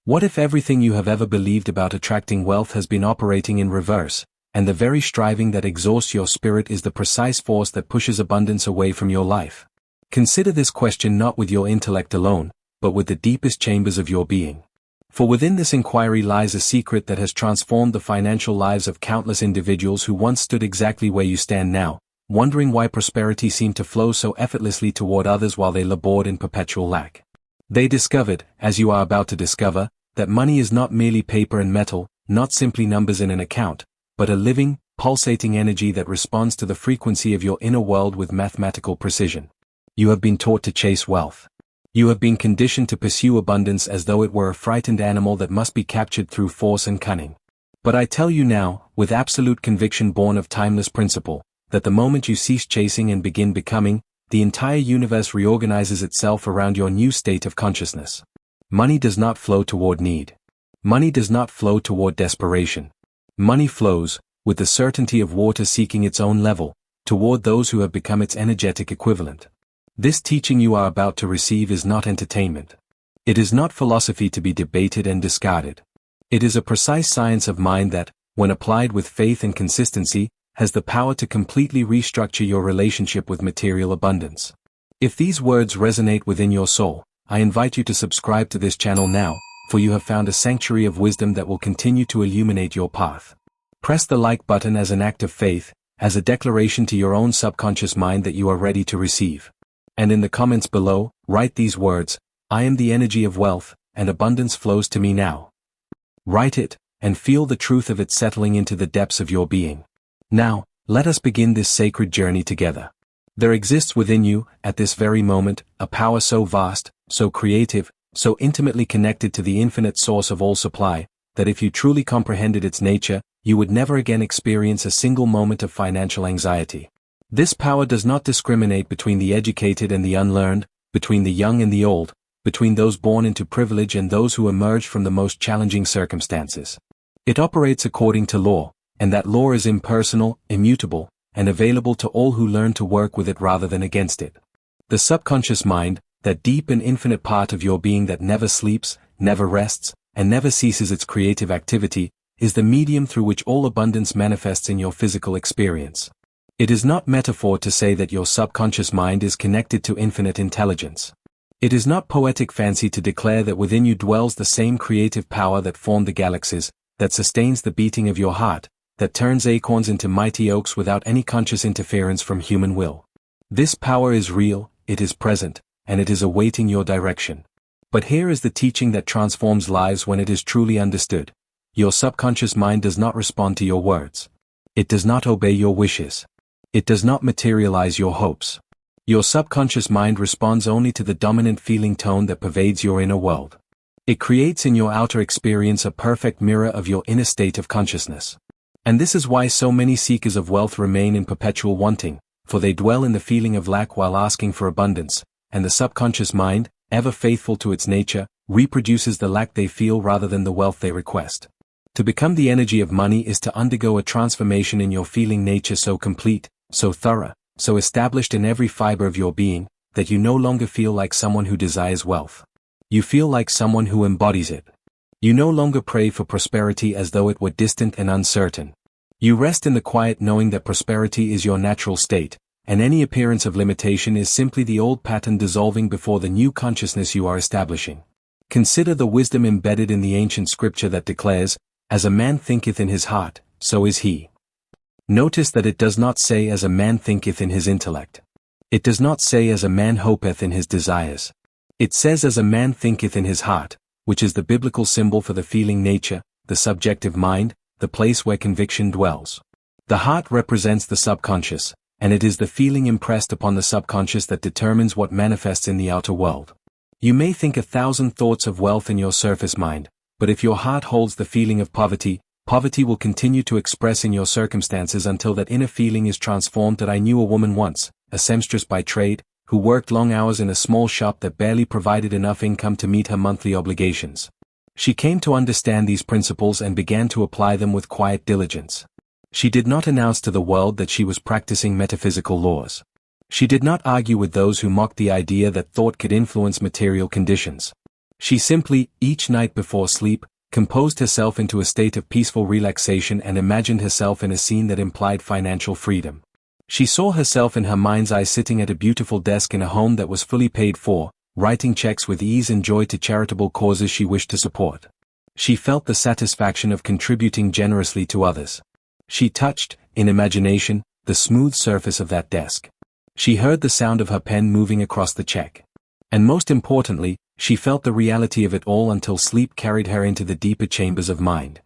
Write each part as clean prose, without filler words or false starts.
What if everything you have ever believed about attracting wealth has been operating in reverse, and the very striving that exhausts your spirit is the precise force that pushes abundance away from your life? Consider this question not with your intellect alone, but with the deepest chambers of your being. For within this inquiry lies a secret that has transformed the financial lives of countless individuals who once stood exactly where you stand now, wondering why prosperity seemed to flow so effortlessly toward others while they labored in perpetual lack. They discovered, as you are about to discover, that money is not merely paper and metal, not simply numbers in an account, but a living, pulsating energy that responds to the frequency of your inner world with mathematical precision. You have been taught to chase wealth. You have been conditioned to pursue abundance as though it were a frightened animal that must be captured through force and cunning. But I tell you now, with absolute conviction born of timeless principle, that the moment you cease chasing and begin becoming, the entire universe reorganizes itself around your new state of consciousness. Money does not flow toward need. Money does not flow toward desperation. Money flows, with the certainty of water seeking its own level, toward those who have become its energetic equivalent. This teaching you are about to receive is not entertainment. It is not philosophy to be debated and discarded. It is a precise science of mind that, when applied with faith and consistency, has the power to completely restructure your relationship with material abundance. If these words resonate within your soul, I invite you to subscribe to this channel now, for you have found a sanctuary of wisdom that will continue to illuminate your path. Press the like button as an act of faith, as a declaration to your own subconscious mind that you are ready to receive. And in the comments below, write these words: I am the energy of wealth, and abundance flows to me now. Write it, and feel the truth of it settling into the depths of your being. Now, let us begin this sacred journey together. There exists within you, at this very moment, a power so vast, so creative, so intimately connected to the infinite source of all supply, that if you truly comprehended its nature, you would never again experience a single moment of financial anxiety. This power does not discriminate between the educated and the unlearned, between the young and the old, between those born into privilege and those who emerge from the most challenging circumstances. It operates according to law, and that law is impersonal, immutable, and available to all who learn to work with it rather than against it. The subconscious mind, that deep and infinite part of your being that never sleeps, never rests, and never ceases its creative activity, is the medium through which all abundance manifests in your physical experience. It is not metaphor to say that your subconscious mind is connected to infinite intelligence. It is not poetic fancy to declare that within you dwells the same creative power that formed the galaxies, that sustains the beating of your heart, that turns acorns into mighty oaks without any conscious interference from human will. This power is real, it is present, and it is awaiting your direction. But here is the teaching that transforms lives when it is truly understood. Your subconscious mind does not respond to your words. It does not obey your wishes. It does not materialize your hopes. Your subconscious mind responds only to the dominant feeling tone that pervades your inner world. It creates in your outer experience a perfect mirror of your inner state of consciousness. And this is why so many seekers of wealth remain in perpetual wanting, for they dwell in the feeling of lack while asking for abundance, and the subconscious mind, ever faithful to its nature, reproduces the lack they feel rather than the wealth they request. To become the energy of money is to undergo a transformation in your feeling nature so complete, so thorough, so established in every fiber of your being, that you no longer feel like someone who desires wealth. You feel like someone who embodies it. You no longer pray for prosperity as though it were distant and uncertain. You rest in the quiet knowing that prosperity is your natural state, and any appearance of limitation is simply the old pattern dissolving before the new consciousness you are establishing. Consider the wisdom embedded in the ancient scripture that declares, "As a man thinketh in his heart, so is he." Notice that it does not say "as a man thinketh in his intellect." It does not say "as a man hopeth in his desires." It says "as a man thinketh in his heart," which is the biblical symbol for the feeling nature, the subjective mind, the place where conviction dwells. The heart represents the subconscious, and it is the feeling impressed upon the subconscious that determines what manifests in the outer world. You may think 1,000 thoughts of wealth in your surface mind, but if your heart holds the feeling of poverty, poverty will continue to express in your circumstances until that inner feeling is transformed. That I knew a woman once, a seamstress by trade, who worked long hours in a small shop that barely provided enough income to meet her monthly obligations. She came to understand these principles and began to apply them with quiet diligence. She did not announce to the world that she was practicing metaphysical laws. She did not argue with those who mocked the idea that thought could influence material conditions. She simply, each night before sleep, composed herself into a state of peaceful relaxation and imagined herself in a scene that implied financial freedom. She saw herself in her mind's eye sitting at a beautiful desk in a home that was fully paid for, writing checks with ease and joy to charitable causes she wished to support. She felt the satisfaction of contributing generously to others. She touched, in imagination, the smooth surface of that desk. She heard the sound of her pen moving across the check. And most importantly, she felt the reality of it all until sleep carried her into the deeper chambers of mind.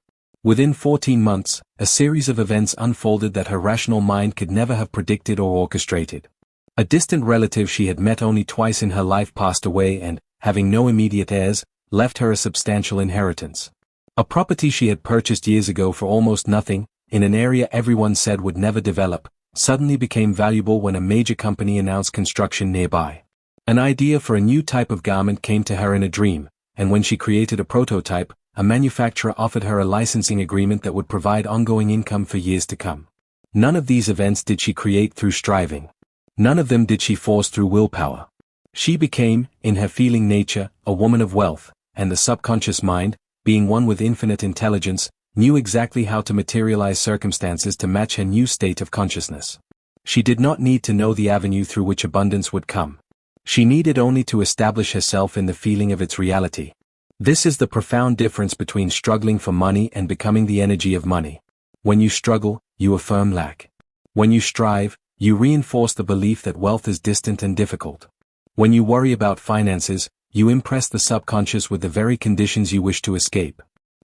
Within 14 months, a series of events unfolded that her rational mind could never have predicted or orchestrated. A distant relative she had met only twice in her life passed away and, having no immediate heirs, left her a substantial inheritance. A property she had purchased years ago for almost nothing, in an area everyone said would never develop, suddenly became valuable when a major company announced construction nearby. An idea for a new type of garment came to her in a dream, and when she created a prototype, a manufacturer offered her a licensing agreement that would provide ongoing income for years to come. None of these events did she create through striving. None of them did she force through willpower. She became, in her feeling nature, a woman of wealth, and the subconscious mind, being one with infinite intelligence, knew exactly how to materialize circumstances to match her new state of consciousness. She did not need to know the avenue through which abundance would come. She needed only to establish herself in the feeling of its reality. This is the profound difference between struggling for money and becoming the energy of money. When you struggle, you affirm lack. When you strive, you reinforce the belief that wealth is distant and difficult. When you worry about finances, you impress the subconscious with the very conditions you wish to escape.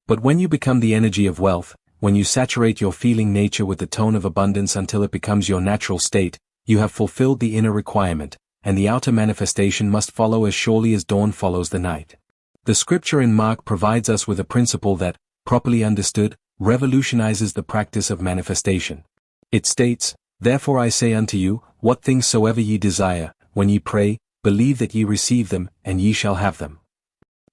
But when you become the energy of wealth, when you saturate your feeling nature with the tone of abundance until it becomes your natural state, you have fulfilled the inner requirement, and the outer manifestation must follow as surely as dawn follows the night. The scripture in Mark provides us with a principle that, properly understood, revolutionizes the practice of manifestation. It states, "Therefore I say unto you, what things soever ye desire, when ye pray, believe that ye receive them, and ye shall have them."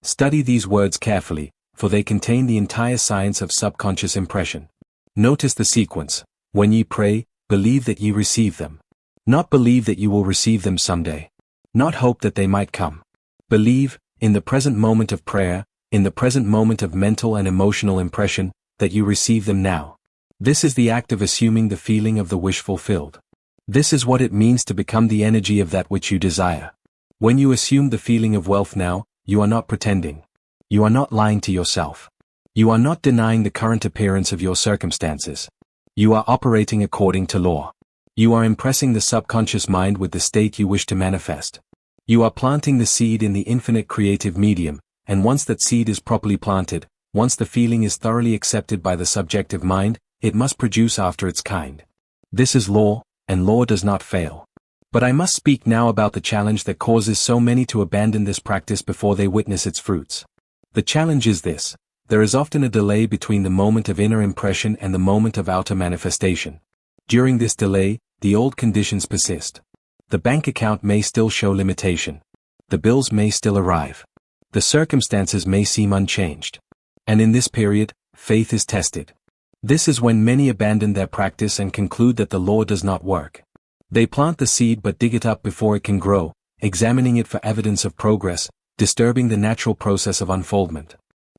Study these words carefully, for they contain the entire science of subconscious impression. Notice the sequence: when ye pray, believe that ye receive them. Not believe that you will receive them someday. Not hope that they might come. Believe, in the present moment of prayer, in the present moment of mental and emotional impression, that you receive them now. This is the act of assuming the feeling of the wish fulfilled. This is what it means to become the energy of that which you desire. When you assume the feeling of wealth now, you are not pretending. You are not lying to yourself. You are not denying the current appearance of your circumstances. You are operating according to law. You are impressing the subconscious mind with the state you wish to manifest. You are planting the seed in the infinite creative medium, and once that seed is properly planted, once the feeling is thoroughly accepted by the subjective mind, it must produce after its kind. This is law, and law does not fail. But I must speak now about the challenge that causes so many to abandon this practice before they witness its fruits. The challenge is this: there is often a delay between the moment of inner impression and the moment of outer manifestation. During this delay, the old conditions persist. The bank account may still show limitation. The bills may still arrive. The circumstances may seem unchanged. And in this period, faith is tested. This is when many abandon their practice and conclude that the law does not work. They plant the seed but dig it up before it can grow, examining it for evidence of progress, disturbing the natural process of unfoldment.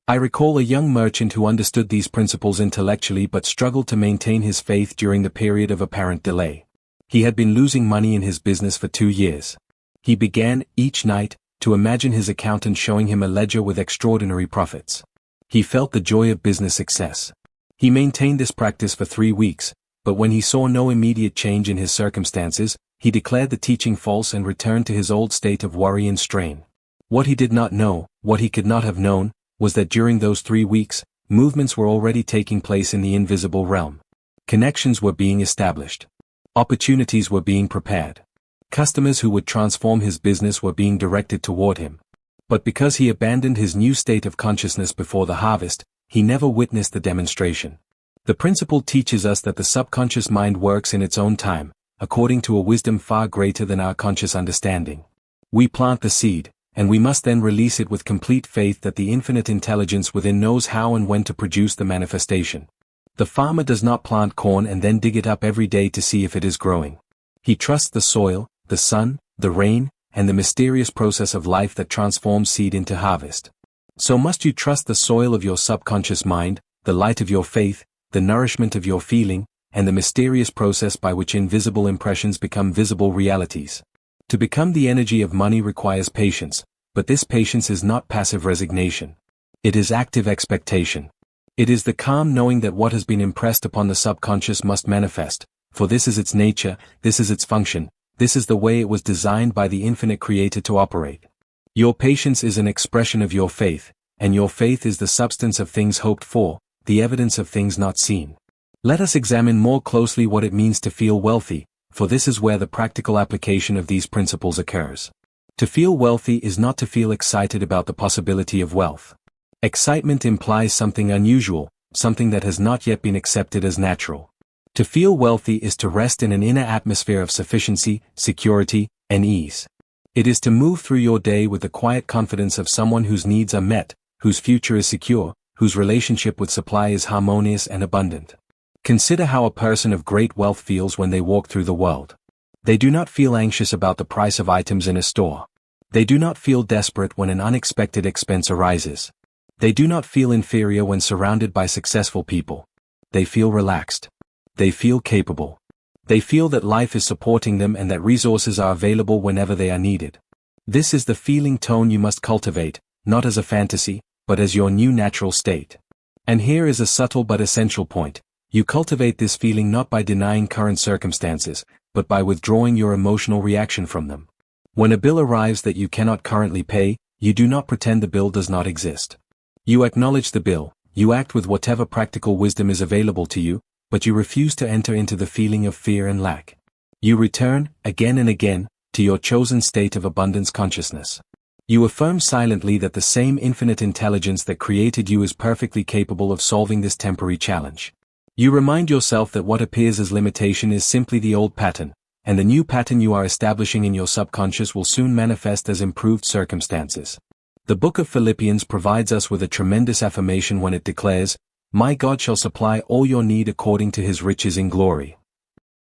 I recall a young merchant who understood these principles intellectually but struggled to maintain his faith during the period of apparent delay. He had been losing money in his business for 2 years. He began, each night, to imagine his accountant showing him a ledger with extraordinary profits. He felt the joy of business success. He maintained this practice for 3 weeks, but when he saw no immediate change in his circumstances, he declared the teaching false and returned to his old state of worry and strain. What he did not know, what he could not have known, was that during those 3 weeks, movements were already taking place in the invisible realm. Connections were being established. Opportunities were being prepared. Customers who would transform his business were being directed toward him. But because he abandoned his new state of consciousness before the harvest, he never witnessed the demonstration. The principle teaches us that the subconscious mind works in its own time, according to a wisdom far greater than our conscious understanding. We plant the seed, and we must then release it with complete faith that the infinite intelligence within knows how and when to produce the manifestation. The farmer does not plant corn and then dig it up every day to see if it is growing. He trusts the soil, the sun, the rain, and the mysterious process of life that transforms seed into harvest. So must you trust the soil of your subconscious mind, the light of your faith, the nourishment of your feeling, and the mysterious process by which invisible impressions become visible realities. To become the energy of money requires patience, but this patience is not passive resignation. It is active expectation. It is the calm knowing that what has been impressed upon the subconscious must manifest, for this is its nature, this is its function, this is the way it was designed by the infinite creator to operate. Your patience is an expression of your faith, and your faith is the substance of things hoped for, the evidence of things not seen. Let us examine more closely what it means to feel wealthy, for this is where the practical application of these principles occurs. To feel wealthy is not to feel excited about the possibility of wealth. Excitement implies something unusual, something that has not yet been accepted as natural. To feel wealthy is to rest in an inner atmosphere of sufficiency, security, and ease. It is to move through your day with the quiet confidence of someone whose needs are met, whose future is secure, whose relationship with supply is harmonious and abundant. Consider how a person of great wealth feels when they walk through the world. They do not feel anxious about the price of items in a store. They do not feel desperate when an unexpected expense arises. They do not feel inferior when surrounded by successful people. They feel relaxed. They feel capable. They feel that life is supporting them and that resources are available whenever they are needed. This is the feeling tone you must cultivate, not as a fantasy, but as your new natural state. And here is a subtle but essential point. You cultivate this feeling not by denying current circumstances, but by withdrawing your emotional reaction from them. When a bill arrives that you cannot currently pay, you do not pretend the bill does not exist. You acknowledge the bill, you act with whatever practical wisdom is available to you, but you refuse to enter into the feeling of fear and lack. You return, again and again, to your chosen state of abundance consciousness. You affirm silently that the same infinite intelligence that created you is perfectly capable of solving this temporary challenge. You remind yourself that what appears as limitation is simply the old pattern, and the new pattern you are establishing in your subconscious will soon manifest as improved circumstances. The book of Philippians provides us with a tremendous affirmation when it declares, "My God shall supply all your need according to his riches in glory."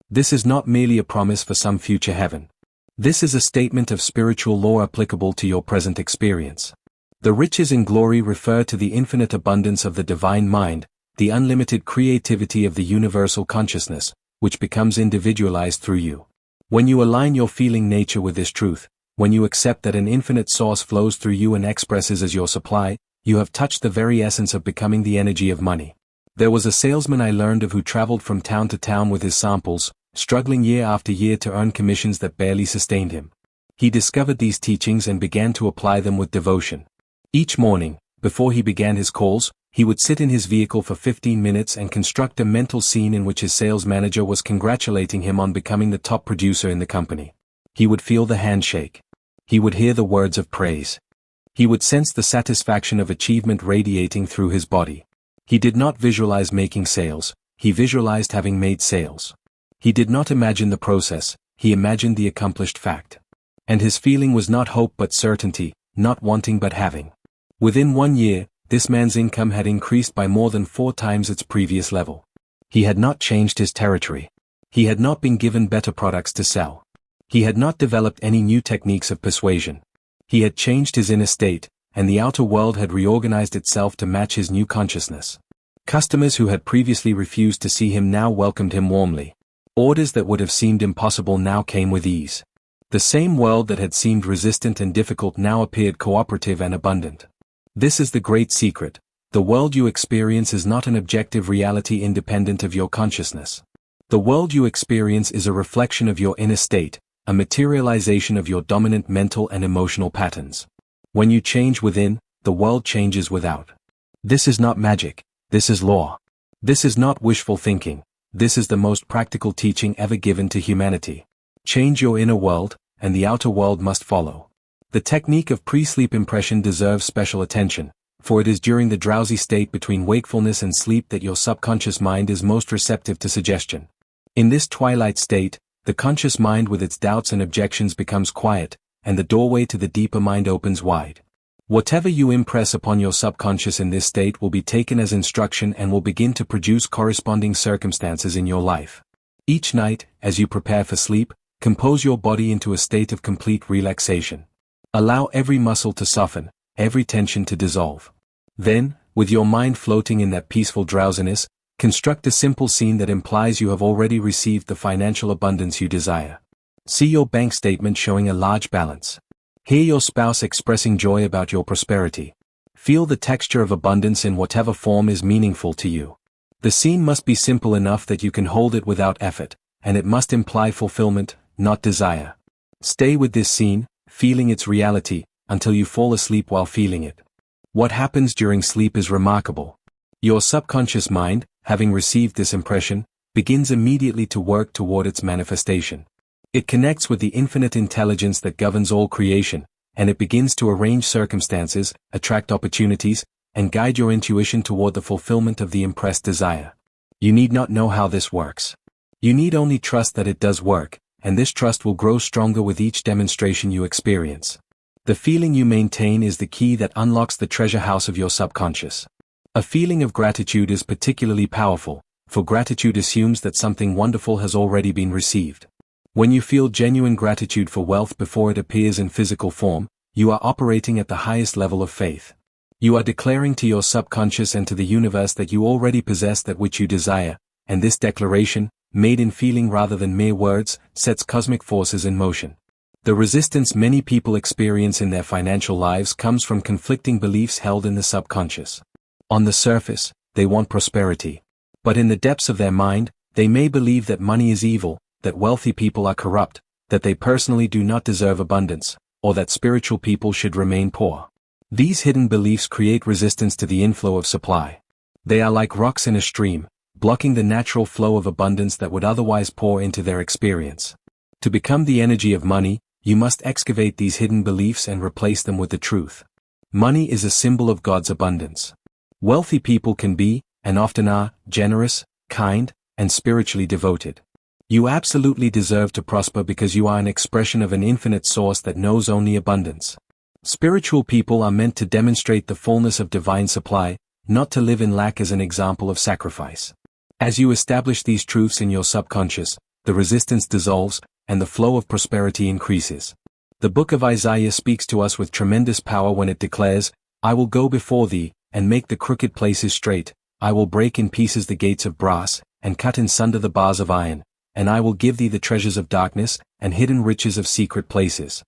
This is not merely a promise for some future heaven. This is a statement of spiritual law applicable to your present experience. The riches in glory refer to the infinite abundance of the divine mind, the unlimited creativity of the universal consciousness, which becomes individualized through you. When you align your feeling nature with this truth, when you accept that an infinite source flows through you and expresses as your supply, you have touched the very essence of becoming the energy of money. There was a salesman I learned of who traveled from town to town with his samples, struggling year after year to earn commissions that barely sustained him. He discovered these teachings and began to apply them with devotion. Each morning, before he began his calls, he would sit in his vehicle for 15 minutes and construct a mental scene in which his sales manager was congratulating him on becoming the top producer in the company. He would feel the handshake. He would hear the words of praise. He would sense the satisfaction of achievement radiating through his body. He did not visualize making sales, he visualized having made sales. He did not imagine the process, he imagined the accomplished fact. And his feeling was not hope but certainty, not wanting but having. Within 1 year, this man's income had increased by more than 4 times its previous level. He had not changed his territory. He had not been given better products to sell. He had not developed any new techniques of persuasion. He had changed his inner state, and the outer world had reorganized itself to match his new consciousness. Customers who had previously refused to see him now welcomed him warmly. Orders that would have seemed impossible now came with ease. The same world that had seemed resistant and difficult now appeared cooperative and abundant. This is the great secret. The world you experience is not an objective reality independent of your consciousness. The world you experience is a reflection of your inner state, a materialization of your dominant mental and emotional patterns. When you change within, the world changes without. This is not magic, this is law. This is not wishful thinking, this is the most practical teaching ever given to humanity. Change your inner world, and the outer world must follow. The technique of pre-sleep impression deserves special attention, for it is during the drowsy state between wakefulness and sleep that your subconscious mind is most receptive to suggestion. In this twilight state, the conscious mind with its doubts and objections becomes quiet, and the doorway to the deeper mind opens wide. Whatever you impress upon your subconscious in this state will be taken as instruction and will begin to produce corresponding circumstances in your life. Each night, as you prepare for sleep, compose your body into a state of complete relaxation. Allow every muscle to soften, every tension to dissolve. Then, with your mind floating in that peaceful drowsiness, construct a simple scene that implies you have already received the financial abundance you desire. See your bank statement showing a large balance. Hear your spouse expressing joy about your prosperity. Feel the texture of abundance in whatever form is meaningful to you. The scene must be simple enough that you can hold it without effort, and it must imply fulfillment, not desire. Stay with this scene, feeling its reality, until you fall asleep while feeling it. What happens during sleep is remarkable. Your subconscious mind, having received this impression, begins immediately to work toward its manifestation. It connects with the infinite intelligence that governs all creation, and it begins to arrange circumstances, attract opportunities, and guide your intuition toward the fulfillment of the impressed desire. You need not know how this works. You need only trust that it does work, and this trust will grow stronger with each demonstration you experience. The feeling you maintain is the key that unlocks the treasure house of your subconscious. A feeling of gratitude is particularly powerful, for gratitude assumes that something wonderful has already been received. When you feel genuine gratitude for wealth before it appears in physical form, you are operating at the highest level of faith. You are declaring to your subconscious and to the universe that you already possess that which you desire, and this declaration, made in feeling rather than mere words, sets cosmic forces in motion. The resistance many people experience in their financial lives comes from conflicting beliefs held in the subconscious. On the surface, they want prosperity. But in the depths of their mind, they may believe that money is evil, that wealthy people are corrupt, that they personally do not deserve abundance, or that spiritual people should remain poor. These hidden beliefs create resistance to the inflow of supply. They are like rocks in a stream, blocking the natural flow of abundance that would otherwise pour into their experience. To become the energy of money, you must excavate these hidden beliefs and replace them with the truth. Money is a symbol of God's abundance. Wealthy people can be, and often are, generous, kind, and spiritually devoted. You absolutely deserve to prosper because you are an expression of an infinite source that knows only abundance. Spiritual people are meant to demonstrate the fullness of divine supply, not to live in lack as an example of sacrifice. As you establish these truths in your subconscious, the resistance dissolves, and the flow of prosperity increases. The book of Isaiah speaks to us with tremendous power when it declares, "I will go before thee, and make the crooked places straight. I will break in pieces the gates of brass, and cut in sunder the bars of iron, and I will give thee the treasures of darkness, and hidden riches of secret places."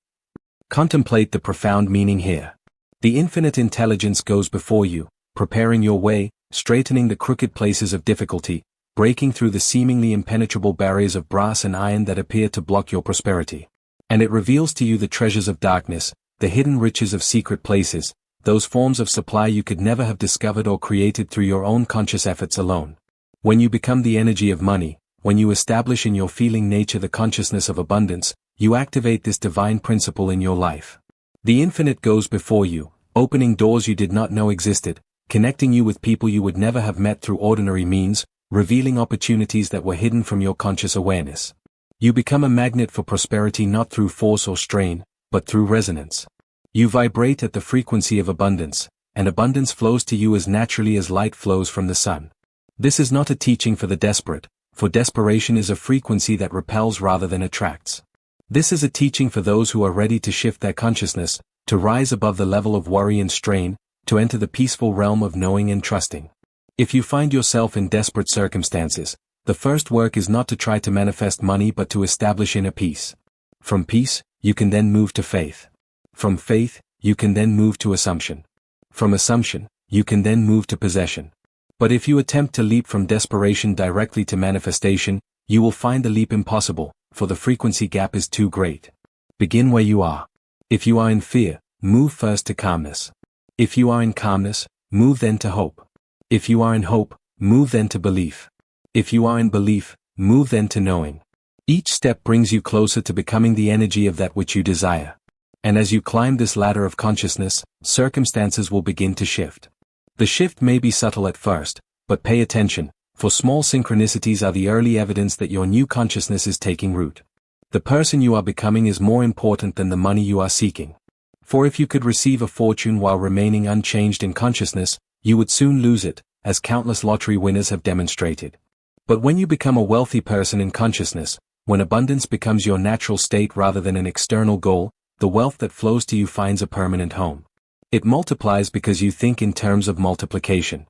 Contemplate the profound meaning here. The infinite intelligence goes before you, preparing your way, straightening the crooked places of difficulty, breaking through the seemingly impenetrable barriers of brass and iron that appear to block your prosperity. And it reveals to you the treasures of darkness, the hidden riches of secret places, those forms of supply you could never have discovered or created through your own conscious efforts alone. When you become the energy of money, when you establish in your feeling nature the consciousness of abundance, you activate this divine principle in your life. The infinite goes before you, opening doors you did not know existed, connecting you with people you would never have met through ordinary means, revealing opportunities that were hidden from your conscious awareness. You become a magnet for prosperity not through force or strain, but through resonance. You vibrate at the frequency of abundance, and abundance flows to you as naturally as light flows from the sun. This is not a teaching for the desperate, for desperation is a frequency that repels rather than attracts. This is a teaching for those who are ready to shift their consciousness, to rise above the level of worry and strain, to enter the peaceful realm of knowing and trusting. If you find yourself in desperate circumstances, the first work is not to try to manifest money but to establish inner peace. From peace, you can then move to faith. From faith, you can then move to assumption. From assumption, you can then move to possession. But if you attempt to leap from desperation directly to manifestation, you will find the leap impossible, for the frequency gap is too great. Begin where you are. If you are in fear, move first to calmness. If you are in calmness, move then to hope. If you are in hope, move then to belief. If you are in belief, move then to knowing. Each step brings you closer to becoming the energy of that which you desire. And as you climb this ladder of consciousness, circumstances will begin to shift. The shift may be subtle at first, but pay attention, for small synchronicities are the early evidence that your new consciousness is taking root. The person you are becoming is more important than the money you are seeking. For if you could receive a fortune while remaining unchanged in consciousness, you would soon lose it, as countless lottery winners have demonstrated. But when you become a wealthy person in consciousness, when abundance becomes your natural state rather than an external goal, the wealth that flows to you finds a permanent home. It multiplies because you think in terms of multiplication.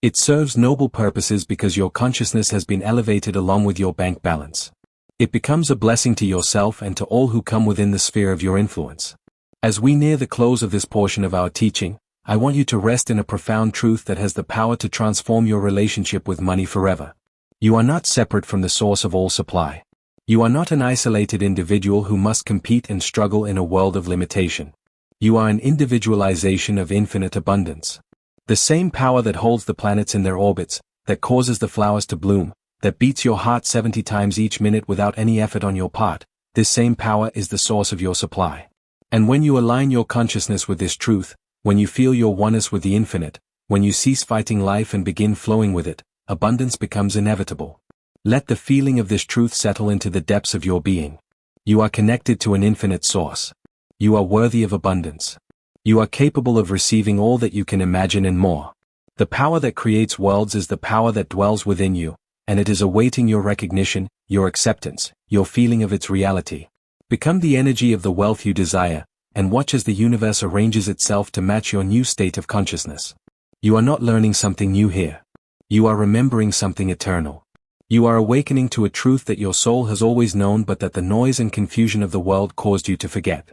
It serves noble purposes because your consciousness has been elevated along with your bank balance. It becomes a blessing to yourself and to all who come within the sphere of your influence. As we near the close of this portion of our teaching, I want you to rest in a profound truth that has the power to transform your relationship with money forever. You are not separate from the source of all supply. You are not an isolated individual who must compete and struggle in a world of limitation. You are an individualization of infinite abundance. The same power that holds the planets in their orbits, that causes the flowers to bloom, that beats your heart 70 times each minute without any effort on your part, this same power is the source of your supply. And when you align your consciousness with this truth, when you feel your oneness with the infinite, when you cease fighting life and begin flowing with it, abundance becomes inevitable. Let the feeling of this truth settle into the depths of your being. You are connected to an infinite source. You are worthy of abundance. You are capable of receiving all that you can imagine and more. The power that creates worlds is the power that dwells within you, and it is awaiting your recognition, your acceptance, your feeling of its reality. Become the energy of the wealth you desire, and watch as the universe arranges itself to match your new state of consciousness. You are not learning something new here. You are remembering something eternal. You are awakening to a truth that your soul has always known but that the noise and confusion of the world caused you to forget.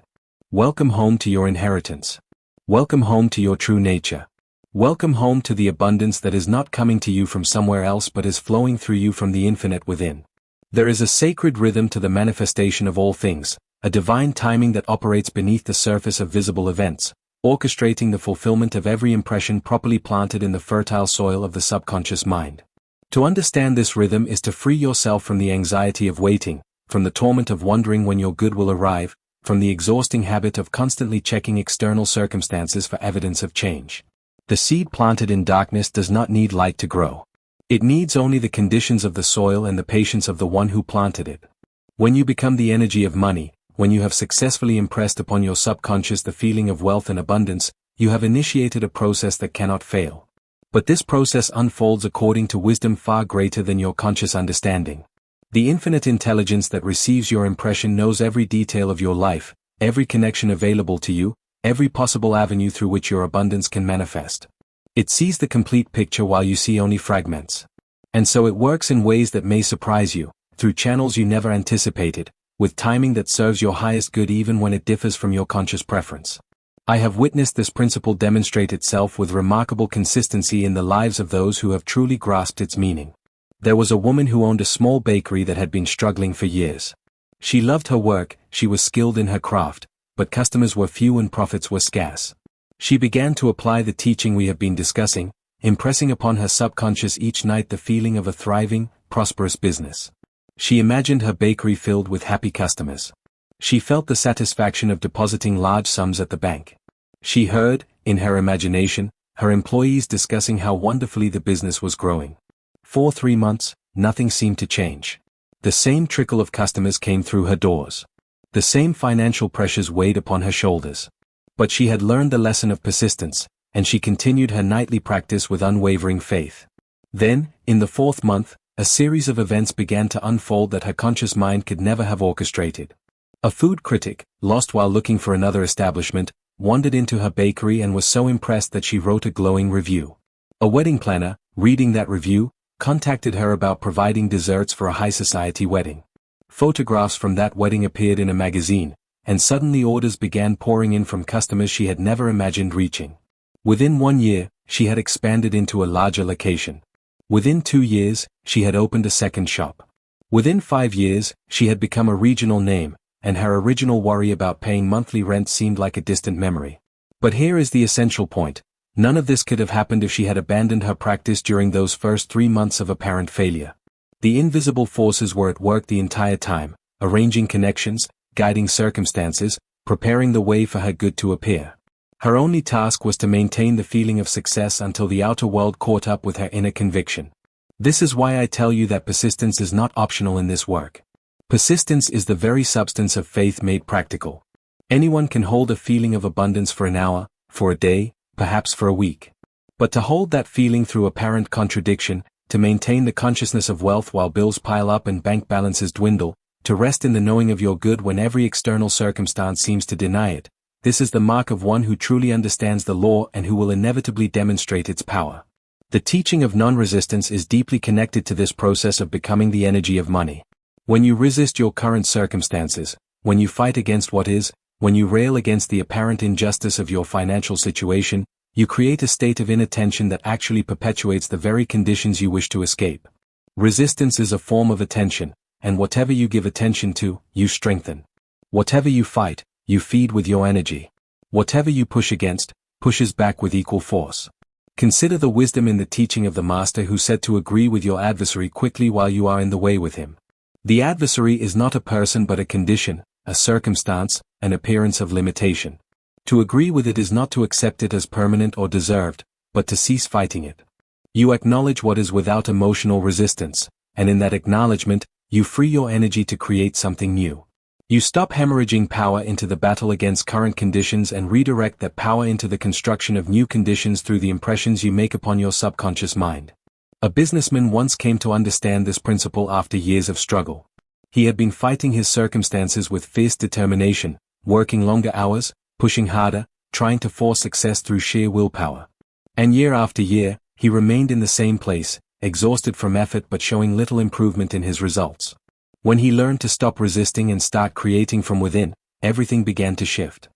Welcome home to your inheritance. Welcome home to your true nature. Welcome home to the abundance that is not coming to you from somewhere else but is flowing through you from the infinite within. There is a sacred rhythm to the manifestation of all things, a divine timing that operates beneath the surface of visible events, orchestrating the fulfillment of every impression properly planted in the fertile soil of the subconscious mind. To understand this rhythm is to free yourself from the anxiety of waiting, from the torment of wondering when your good will arrive, from the exhausting habit of constantly checking external circumstances for evidence of change. The seed planted in darkness does not need light to grow. It needs only the conditions of the soil and the patience of the one who planted it. When you become the energy of money, when you have successfully impressed upon your subconscious the feeling of wealth and abundance, you have initiated a process that cannot fail. But this process unfolds according to wisdom far greater than your conscious understanding. The infinite intelligence that receives your impression knows every detail of your life, every connection available to you, every possible avenue through which your abundance can manifest. It sees the complete picture while you see only fragments. And so it works in ways that may surprise you, through channels you never anticipated, with timing that serves your highest good even when it differs from your conscious preference. I have witnessed this principle demonstrate itself with remarkable consistency in the lives of those who have truly grasped its meaning. There was a woman who owned a small bakery that had been struggling for years. She loved her work, she was skilled in her craft, but customers were few and profits were scarce. She began to apply the teaching we have been discussing, impressing upon her subconscious each night the feeling of a thriving, prosperous business. She imagined her bakery filled with happy customers. She felt the satisfaction of depositing large sums at the bank. She heard, in her imagination, her employees discussing how wonderfully the business was growing. For 3 months, nothing seemed to change. The same trickle of customers came through her doors. The same financial pressures weighed upon her shoulders. But she had learned the lesson of persistence, and she continued her nightly practice with unwavering faith. Then, in the 4th month, a series of events began to unfold that her conscious mind could never have orchestrated. A food critic, lost while looking for another establishment, wandered into her bakery and was so impressed that she wrote a glowing review. A wedding planner, reading that review, contacted her about providing desserts for a high society wedding. Photographs from that wedding appeared in a magazine, and suddenly orders began pouring in from customers she had never imagined reaching. Within 1 year, she had expanded into a larger location. Within 2 years, she had opened a second shop. Within 5 years, she had become a regional name, and her original worry about paying monthly rent seemed like a distant memory. But here is the essential point. None of this could have happened if she had abandoned her practice during those first 3 months of apparent failure. The invisible forces were at work the entire time, arranging connections, guiding circumstances, preparing the way for her good to appear. Her only task was to maintain the feeling of success until the outer world caught up with her inner conviction. This is why I tell you that persistence is not optional in this work. Persistence is the very substance of faith made practical. Anyone can hold a feeling of abundance for an hour, for a day, perhaps for a week. But to hold that feeling through apparent contradiction, to maintain the consciousness of wealth while bills pile up and bank balances dwindle, to rest in the knowing of your good when every external circumstance seems to deny it, This is the mark of one who truly understands the law and who will inevitably demonstrate its power. The teaching of non-resistance is deeply connected to this process of becoming the energy of money. When you resist your current circumstances, when you fight against what is, when you rail against the apparent injustice of your financial situation, you create a state of inattention that actually perpetuates the very conditions you wish to escape. Resistance is a form of attention, and whatever you give attention to, you strengthen. Whatever you fight, you feed with your energy. Whatever you push against, pushes back with equal force. Consider the wisdom in the teaching of the Master who said to agree with your adversary quickly while you are in the way with him. The adversary is not a person but a condition, a circumstance, an appearance of limitation. To agree with it is not to accept it as permanent or deserved, but to cease fighting it. You acknowledge what is without emotional resistance, and in that acknowledgement, you free your energy to create something new. You stop hemorrhaging power into the battle against current conditions and redirect that power into the construction of new conditions through the impressions you make upon your subconscious mind. A businessman once came to understand this principle after years of struggle. He had been fighting his circumstances with fierce determination, working longer hours, pushing harder, trying to force success through sheer willpower. And year after year, he remained in the same place, exhausted from effort but showing little improvement in his results. When he learned to stop resisting and start creating from within, everything began to shift.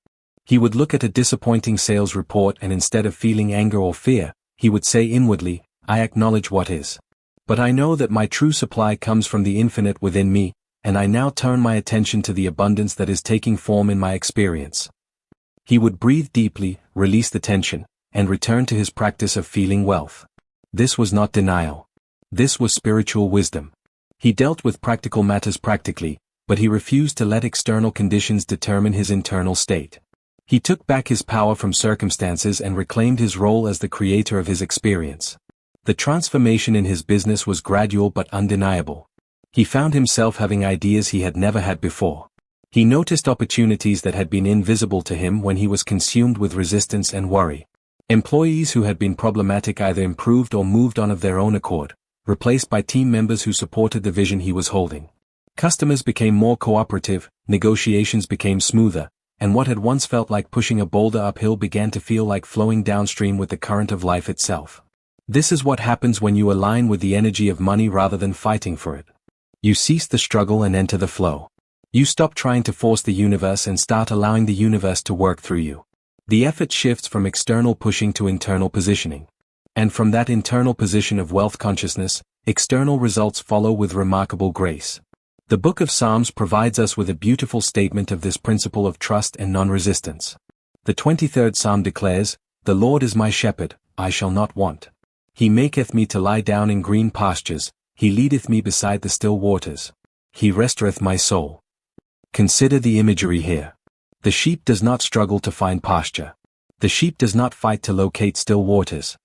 He would look at a disappointing sales report and instead of feeling anger or fear, he would say inwardly, "I acknowledge what is. But I know that my true supply comes from the infinite within me, and I now turn my attention to the abundance that is taking form in my experience." He would breathe deeply, release the tension, and return to his practice of feeling wealth. This was not denial. This was spiritual wisdom. He dealt with practical matters practically, but he refused to let external conditions determine his internal state. He took back his power from circumstances and reclaimed his role as the creator of his experience. The transformation in his business was gradual but undeniable. He found himself having ideas he had never had before. He noticed opportunities that had been invisible to him when he was consumed with resistance and worry. Employees who had been problematic either improved or moved on of their own accord, replaced by team members who supported the vision he was holding. Customers became more cooperative, negotiations became smoother, and what had once felt like pushing a boulder uphill began to feel like flowing downstream with the current of life itself. This is what happens when you align with the energy of money rather than fighting for it. You cease the struggle and enter the flow. You stop trying to force the universe and start allowing the universe to work through you. The effort shifts from external pushing to internal positioning. And from that internal position of wealth consciousness, external results follow with remarkable grace. The Book of Psalms provides us with a beautiful statement of this principle of trust and non-resistance. The 23rd Psalm declares, "The Lord is my shepherd, I shall not want. He maketh me to lie down in green pastures, he leadeth me beside the still waters. He restoreth my soul." Consider the imagery here. The sheep does not struggle to find pasture. The sheep does not fight to locate still waters.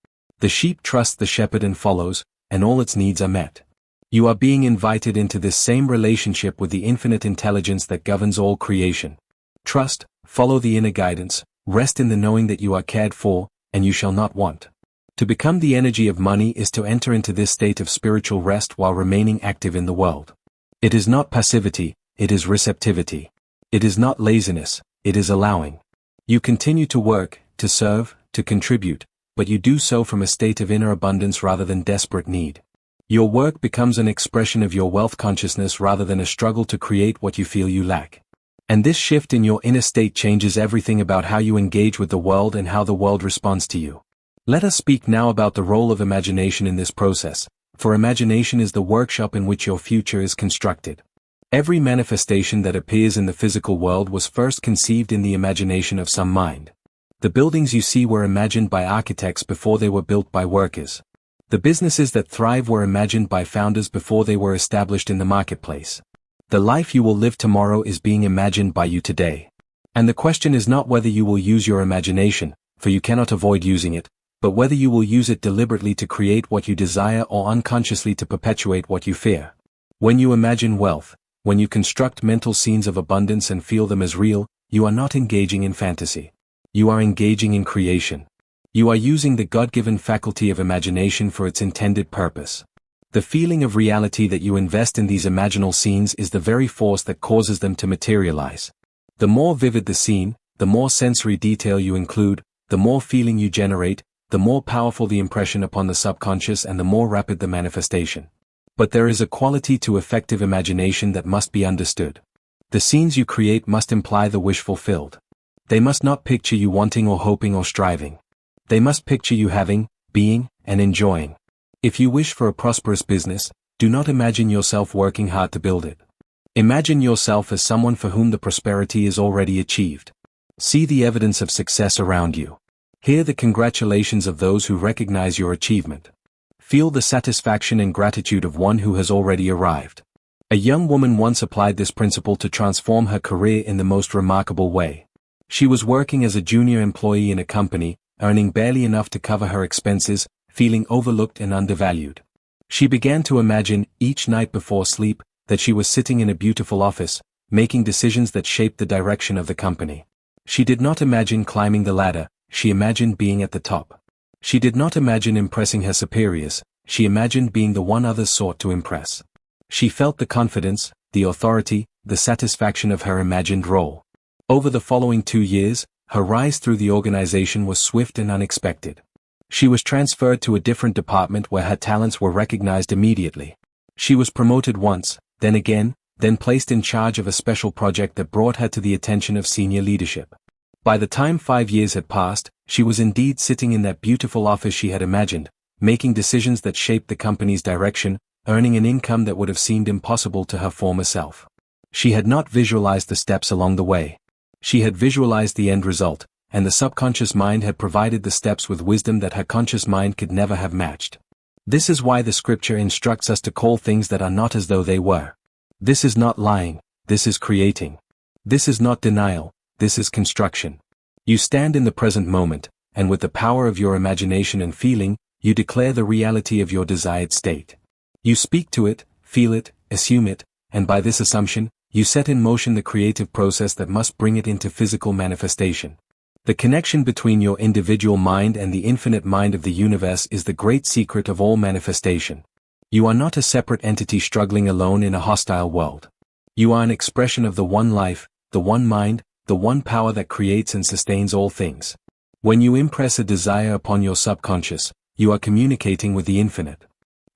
The sheep trusts the shepherd and follows, and all its needs are met. You are being invited into this same relationship with the infinite intelligence that governs all creation. Trust, follow the inner guidance, rest in the knowing that you are cared for, and you shall not want. To become the energy of money is to enter into this state of spiritual rest while remaining active in the world. It is not passivity, it is receptivity. It is not laziness, it is allowing. You continue to work, to serve, to contribute, but you do so from a state of inner abundance rather than desperate need. Your work becomes an expression of your wealth consciousness rather than a struggle to create what you feel you lack. And this shift in your inner state changes everything about how you engage with the world and how the world responds to you. Let us speak now about the role of imagination in this process, for imagination is the workshop in which your future is constructed. Every manifestation that appears in the physical world was first conceived in the imagination of some mind. The buildings you see were imagined by architects before they were built by workers. The businesses that thrive were imagined by founders before they were established in the marketplace. The life you will live tomorrow is being imagined by you today. And the question is not whether you will use your imagination, for you cannot avoid using it, but whether you will use it deliberately to create what you desire or unconsciously to perpetuate what you fear. When you imagine wealth, when you construct mental scenes of abundance and feel them as real, you are not engaging in fantasy. You are engaging in creation. You are using the God-given faculty of imagination for its intended purpose. The feeling of reality that you invest in these imaginal scenes is the very force that causes them to materialize. The more vivid the scene, the more sensory detail you include, the more feeling you generate, the more powerful the impression upon the subconscious and the more rapid the manifestation. But there is a quality to effective imagination that must be understood. The scenes you create must imply the wish fulfilled. They must not picture you wanting or hoping or striving. They must picture you having, being, and enjoying. If you wish for a prosperous business, do not imagine yourself working hard to build it. Imagine yourself as someone for whom the prosperity is already achieved. See the evidence of success around you. Hear the congratulations of those who recognize your achievement. Feel the satisfaction and gratitude of one who has already arrived. A young woman once applied this principle to transform her career in the most remarkable way. She was working as a junior employee in a company, earning barely enough to cover her expenses, feeling overlooked and undervalued. She began to imagine, each night before sleep, that she was sitting in a beautiful office, making decisions that shaped the direction of the company. She did not imagine climbing the ladder, she imagined being at the top. She did not imagine impressing her superiors, she imagined being the one others sought to impress. She felt the confidence, the authority, the satisfaction of her imagined role. Over the following 2 years, her rise through the organization was swift and unexpected. She was transferred to a different department where her talents were recognized immediately. She was promoted once, then again, then placed in charge of a special project that brought her to the attention of senior leadership. By the time 5 years had passed, she was indeed sitting in that beautiful office she had imagined, making decisions that shaped the company's direction, earning an income that would have seemed impossible to her former self. She had not visualized the steps along the way. She had visualized the end result, and the subconscious mind had provided the steps with wisdom that her conscious mind could never have matched. This is why the scripture instructs us to call things that are not as though they were. This is not lying, this is creating. This is not denial, this is construction. You stand in the present moment, and with the power of your imagination and feeling, you declare the reality of your desired state. You speak to it, feel it, assume it, and by this assumption, you set in motion the creative process that must bring it into physical manifestation. The connection between your individual mind and the infinite mind of the universe is the great secret of all manifestation. You are not a separate entity struggling alone in a hostile world. You are an expression of the one life, the one mind, the one power that creates and sustains all things. When you impress a desire upon your subconscious, you are communicating with the infinite.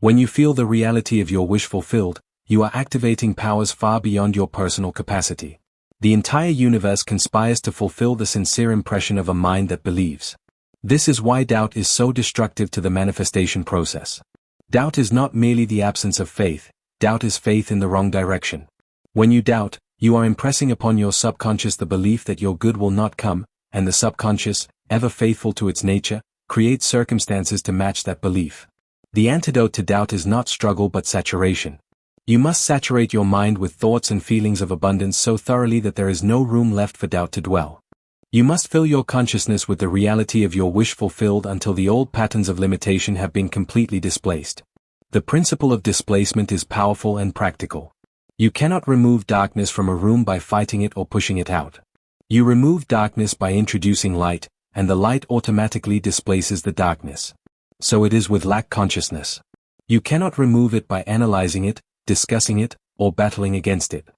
When you feel the reality of your wish fulfilled, you are activating powers far beyond your personal capacity. The entire universe conspires to fulfill the sincere impression of a mind that believes. This is why doubt is so destructive to the manifestation process. Doubt is not merely the absence of faith, doubt is faith in the wrong direction. When you doubt, you are impressing upon your subconscious the belief that your good will not come, and the subconscious, ever faithful to its nature, creates circumstances to match that belief. The antidote to doubt is not struggle but saturation. You must saturate your mind with thoughts and feelings of abundance so thoroughly that there is no room left for doubt to dwell. You must fill your consciousness with the reality of your wish fulfilled until the old patterns of limitation have been completely displaced. The principle of displacement is powerful and practical. You cannot remove darkness from a room by fighting it or pushing it out. You remove darkness by introducing light, and the light automatically displaces the darkness. So it is with lack consciousness. You cannot remove it by analyzing it, discussing it, or battling against it.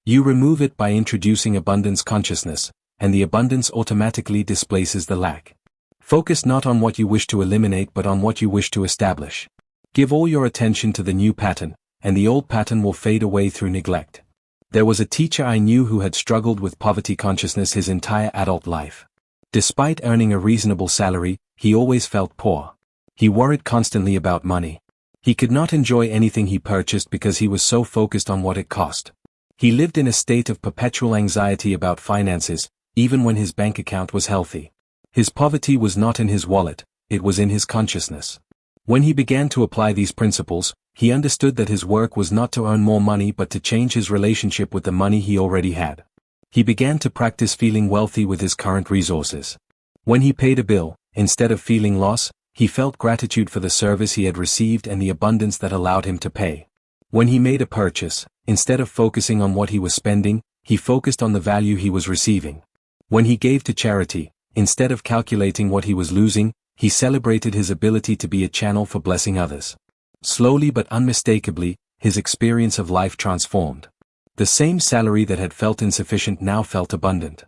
You remove it by introducing abundance consciousness, and the abundance automatically displaces the lack. Focus not on what you wish to eliminate but on what you wish to establish. Give all your attention to the new pattern, and the old pattern will fade away through neglect. There was a teacher I knew who had struggled with poverty consciousness his entire adult life. Despite earning a reasonable salary, he always felt poor. He worried constantly about money. He could not enjoy anything he purchased because he was so focused on what it cost. He lived in a state of perpetual anxiety about finances, even when his bank account was healthy. His poverty was not in his wallet, it was in his consciousness. When he began to apply these principles, he understood that his work was not to earn more money but to change his relationship with the money he already had. He began to practice feeling wealthy with his current resources. When he paid a bill, instead of feeling loss, he felt gratitude for the service he had received and the abundance that allowed him to pay. When he made a purchase, instead of focusing on what he was spending, he focused on the value he was receiving. When he gave to charity, instead of calculating what he was losing, he celebrated his ability to be a channel for blessing others. Slowly but unmistakably, his experience of life transformed. The same salary that had felt insufficient now felt abundant.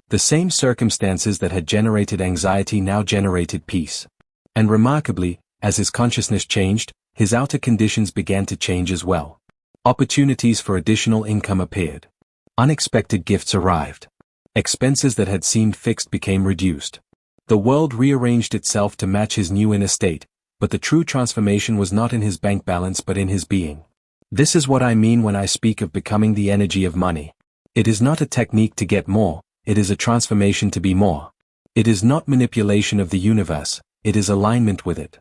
The same circumstances that had generated anxiety now generated peace. And remarkably, as his consciousness changed, his outer conditions began to change as well. Opportunities for additional income appeared. Unexpected gifts arrived. Expenses that had seemed fixed became reduced. The world rearranged itself to match his new inner state, but the true transformation was not in his bank balance but in his being. This is what I mean when I speak of becoming the energy of money. It is not a technique to get more, it is a transformation to be more. It is not manipulation of the universe, it is alignment with it.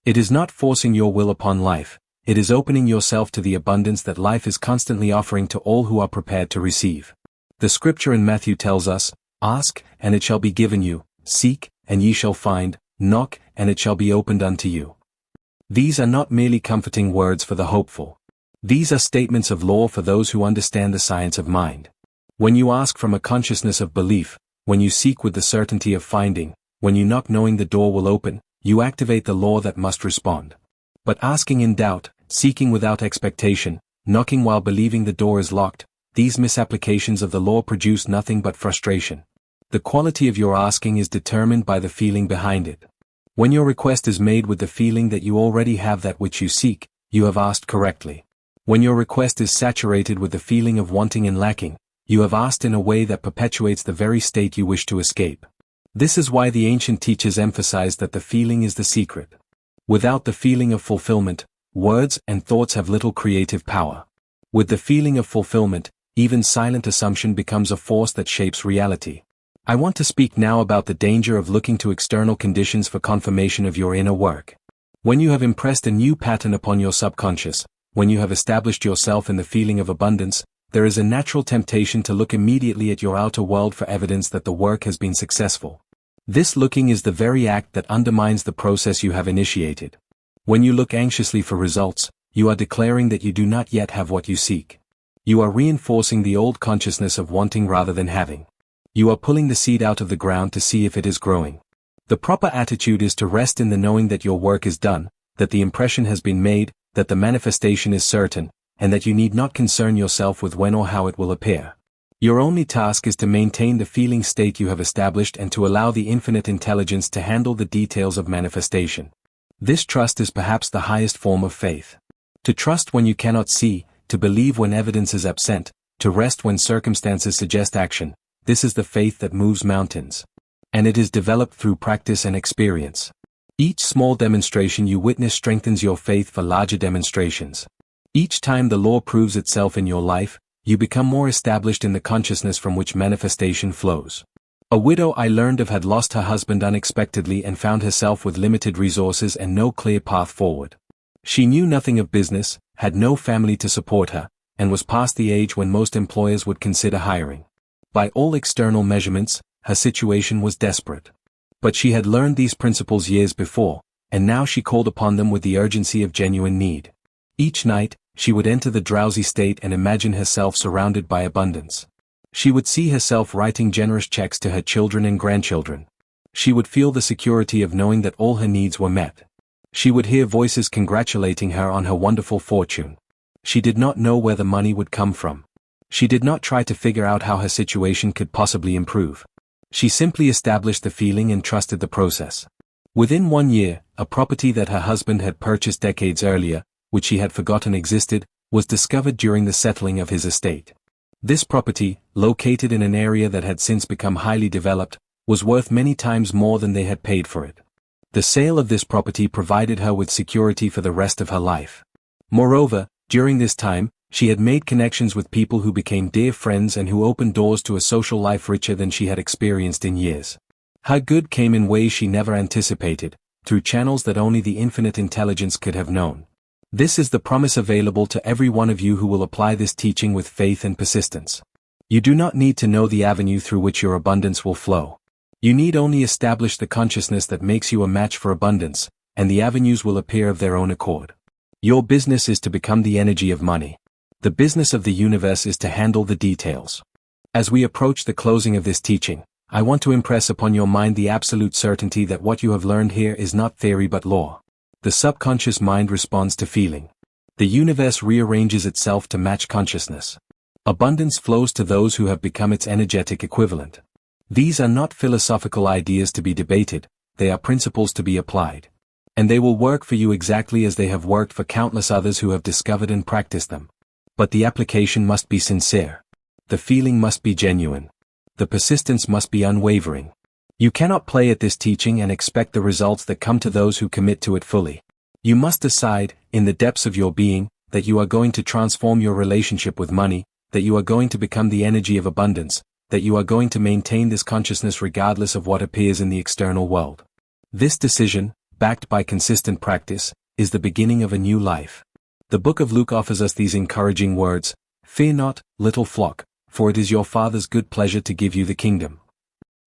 It is not forcing your will upon life, it is opening yourself to the abundance that life is constantly offering to all who are prepared to receive. The scripture in Matthew tells us, "Ask, and it shall be given you, seek, and ye shall find, knock, and it shall be opened unto you." These are not merely comforting words for the hopeful. These are statements of law for those who understand the science of mind. When you ask from a consciousness of belief, when you seek with the certainty of finding, when you knock knowing the door will open, you activate the law that must respond. But asking in doubt, seeking without expectation, knocking while believing the door is locked, these misapplications of the law produce nothing but frustration. The quality of your asking is determined by the feeling behind it. When your request is made with the feeling that you already have that which you seek, you have asked correctly. When your request is saturated with the feeling of wanting and lacking, you have asked in a way that perpetuates the very state you wish to escape. This is why the ancient teachers emphasized that the feeling is the secret. Without the feeling of fulfillment, words and thoughts have little creative power. With the feeling of fulfillment, even silent assumption becomes a force that shapes reality. I want to speak now about the danger of looking to external conditions for confirmation of your inner work. When you have impressed a new pattern upon your subconscious, when you have established yourself in the feeling of abundance, there is a natural temptation to look immediately at your outer world for evidence that the work has been successful. This looking is the very act that undermines the process you have initiated. When you look anxiously for results, you are declaring that you do not yet have what you seek. You are reinforcing the old consciousness of wanting rather than having. You are pulling the seed out of the ground to see if it is growing. The proper attitude is to rest in the knowing that your work is done, that the impression has been made, that the manifestation is certain, and that you need not concern yourself with when or how it will appear. Your only task is to maintain the feeling state you have established and to allow the infinite intelligence to handle the details of manifestation. This trust is perhaps the highest form of faith. To trust when you cannot see, to believe when evidence is absent, to rest when circumstances suggest action, this is the faith that moves mountains. And it is developed through practice and experience. Each small demonstration you witness strengthens your faith for larger demonstrations. Each time the law proves itself in your life, you become more established in the consciousness from which manifestation flows. A widow I learned of had lost her husband unexpectedly and found herself with limited resources and no clear path forward. She knew nothing of business, had no family to support her, and was past the age when most employers would consider hiring. By all external measurements, her situation was desperate. But she had learned these principles years before, and now she called upon them with the urgency of genuine need. Each night, she would enter the drowsy state and imagine herself surrounded by abundance. She would see herself writing generous checks to her children and grandchildren. She would feel the security of knowing that all her needs were met. She would hear voices congratulating her on her wonderful fortune. She did not know where the money would come from. She did not try to figure out how her situation could possibly improve. She simply established the feeling and trusted the process. Within 1 year, a property that her husband had purchased decades earlier, which she had forgotten existed, was discovered during the settling of his estate. This property, located in an area that had since become highly developed, was worth many times more than they had paid for it. The sale of this property provided her with security for the rest of her life. Moreover, during this time, she had made connections with people who became dear friends and who opened doors to a social life richer than she had experienced in years. Her good came in ways she never anticipated, through channels that only the infinite intelligence could have known. This is the promise available to every one of you who will apply this teaching with faith and persistence. You do not need to know the avenue through which your abundance will flow. You need only establish the consciousness that makes you a match for abundance, and the avenues will appear of their own accord. Your business is to become the energy of money. The business of the universe is to handle the details. As we approach the closing of this teaching, I want to impress upon your mind the absolute certainty that what you have learned here is not theory but law. The subconscious mind responds to feeling. The universe rearranges itself to match consciousness. Abundance flows to those who have become its energetic equivalent. These are not philosophical ideas to be debated, they are principles to be applied. And they will work for you exactly as they have worked for countless others who have discovered and practiced them. But the application must be sincere. The feeling must be genuine. The persistence must be unwavering. You cannot play at this teaching and expect the results that come to those who commit to it fully. You must decide, in the depths of your being, that you are going to transform your relationship with money, that you are going to become the energy of abundance, that you are going to maintain this consciousness regardless of what appears in the external world. This decision, backed by consistent practice, is the beginning of a new life. The book of Luke offers us these encouraging words, "Fear not, little flock, for it is your Father's good pleasure to give you the kingdom."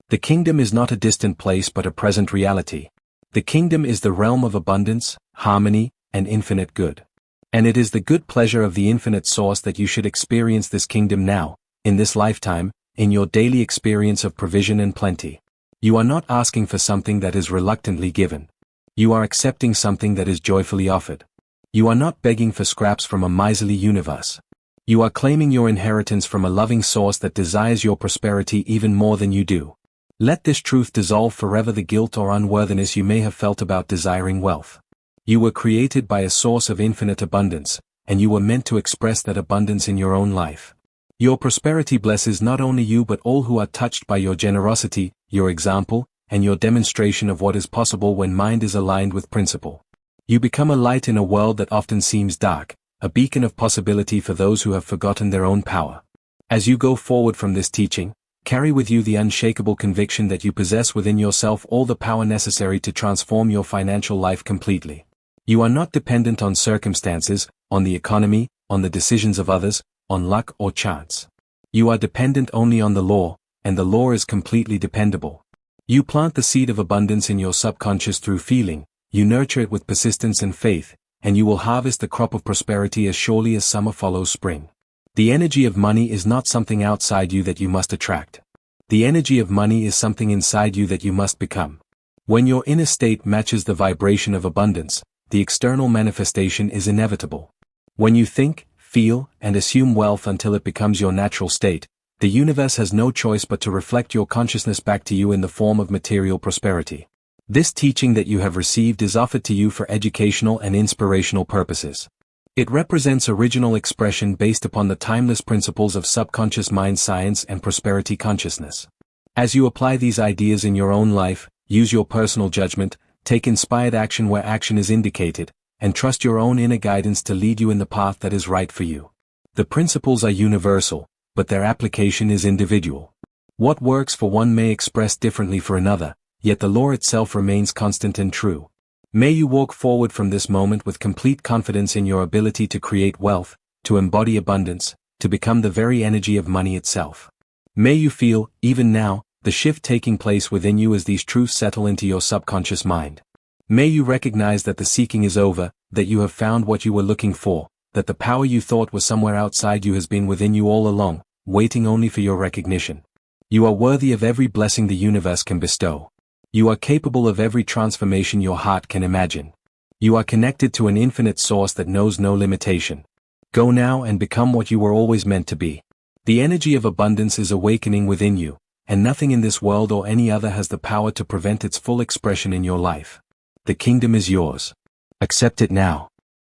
The kingdom is not a distant place but a present reality. The kingdom is the realm of abundance, harmony, and infinite good. And it is the good pleasure of the infinite source that you should experience this kingdom now, in this lifetime, in your daily experience of provision and plenty. You are not asking for something that is reluctantly given. You are accepting something that is joyfully offered. You are not begging for scraps from a miserly universe. You are claiming your inheritance from a loving source that desires your prosperity even more than you do. Let this truth dissolve forever the guilt or unworthiness you may have felt about desiring wealth. You were created by a source of infinite abundance, and you were meant to express that abundance in your own life. Your prosperity blesses not only you but all who are touched by your generosity, your example, and your demonstration of what is possible when mind is aligned with principle. You become a light in a world that often seems dark, a beacon of possibility for those who have forgotten their own power. As you go forward from this teaching, carry with you the unshakable conviction that you possess within yourself all the power necessary to transform your financial life completely. You are not dependent on circumstances, on the economy, on the decisions of others, on luck or chance. You are dependent only on the law, and the law is completely dependable. You plant the seed of abundance in your subconscious through feeling, you nurture it with persistence and faith, and you will harvest the crop of prosperity as surely as summer follows spring. The energy of money is not something outside you that you must attract. The energy of money is something inside you that you must become. When your inner state matches the vibration of abundance, the external manifestation is inevitable. When you think, feel, and assume wealth until it becomes your natural state, the universe has no choice but to reflect your consciousness back to you in the form of material prosperity. This teaching that you have received is offered to you for educational and inspirational purposes. It represents original expression based upon the timeless principles of subconscious mind science and prosperity consciousness. As you apply these ideas in your own life, use your personal judgment, take inspired action where action is indicated, and trust your own inner guidance to lead you in the path that is right for you. The principles are universal, but their application is individual. What works for one may express differently for another, yet the law itself remains constant and true. May you walk forward from this moment with complete confidence in your ability to create wealth, to embody abundance, to become the very energy of money itself. May you feel, even now, the shift taking place within you as these truths settle into your subconscious mind. May you recognize that the seeking is over, that you have found what you were looking for, that the power you thought was somewhere outside you has been within you all along, waiting only for your recognition. You are worthy of every blessing the universe can bestow. You are capable of every transformation your heart can imagine. You are connected to an infinite source that knows no limitation. Go now and become what you were always meant to be. The energy of abundance is awakening within you, and nothing in this world or any other has the power to prevent its full expression in your life. The kingdom is yours. Accept it now.